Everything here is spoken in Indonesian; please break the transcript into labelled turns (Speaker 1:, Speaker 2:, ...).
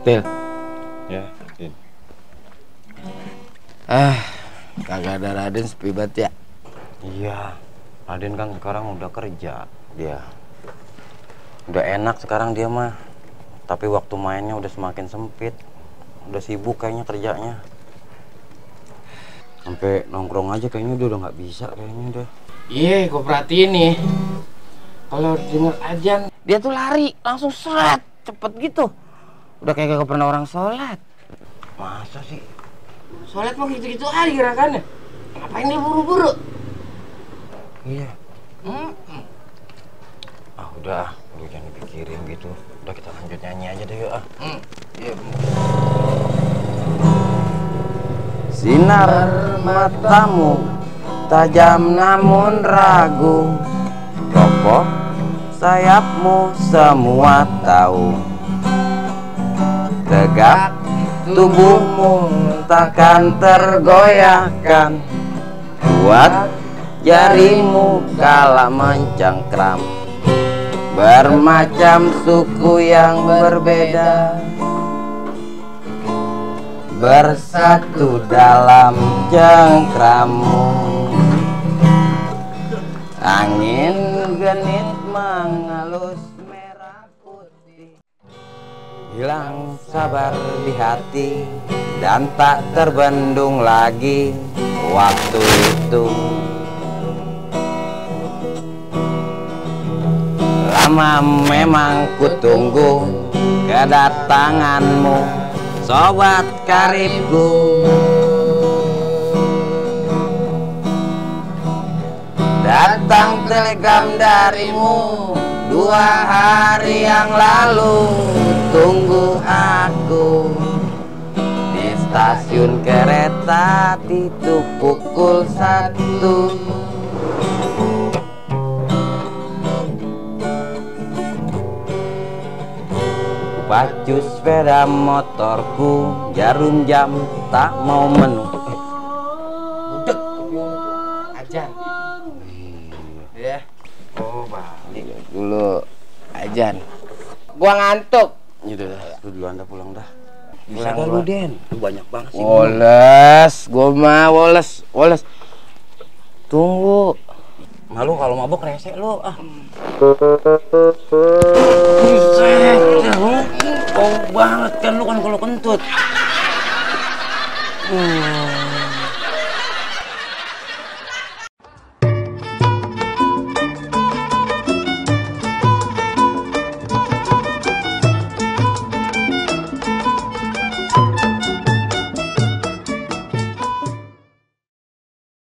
Speaker 1: Pil.
Speaker 2: Ya, Din.
Speaker 1: Kagak ada Raden, sepi banget ya.
Speaker 2: Iya, Raden kan sekarang udah kerja dia. Udah enak sekarang dia mah. Tapi waktu mainnya udah semakin sempit. Udah sibuk kayaknya kerjanya. Sampai nongkrong aja kayaknya udah nggak bisa kayaknya udah.
Speaker 1: Iya, gue perhatiin nih. Kalau denger ajan, dia tuh lari langsung seret, cepet gitu. Udah kayak gak pernah orang sholat.
Speaker 2: Masa sih?
Speaker 1: Sholat mah gitu-gitu aja gerakannya. Ngapain dia buru-buru?
Speaker 2: Iya. Udah, lu jangan dipikirin gitu. Udah kita lanjut nyanyi aja deh yuk
Speaker 1: Iya.
Speaker 2: Sinar matamu tajam namun ragu, kokoh sayapmu semua tahu. Tegak tubuhmu takkan tergoyahkan, kuat jarimu kala mencengkram. Bermacam suku yang berbeda bersatu dalam cengkramu. Angin genit mengalus merah putih, hilang sabar di hati dan tak terbendung lagi waktu itu. Lama memang kutunggu kedatanganmu, sobat karibku. Datang telegram darimu 2 hari yang lalu. Tunggu aku di stasiun kereta itu pukul 1. Pacu sepeda motorku, jarum jam tak mau menunggu.
Speaker 1: Budek ajan. Ya. Oh, balik dulu ajan. Gua ngantuk.
Speaker 2: Gitu dah, lu duluan dah pulang dah.
Speaker 1: Bisa
Speaker 2: Pulang
Speaker 1: lu,
Speaker 2: Den. Lu banyak banget sih.
Speaker 1: Woles, gua mah woles. Tunggu.
Speaker 2: Malu kalau mabuk rese lu
Speaker 1: Buset, lu bau banget kan lu kan kalau kentut.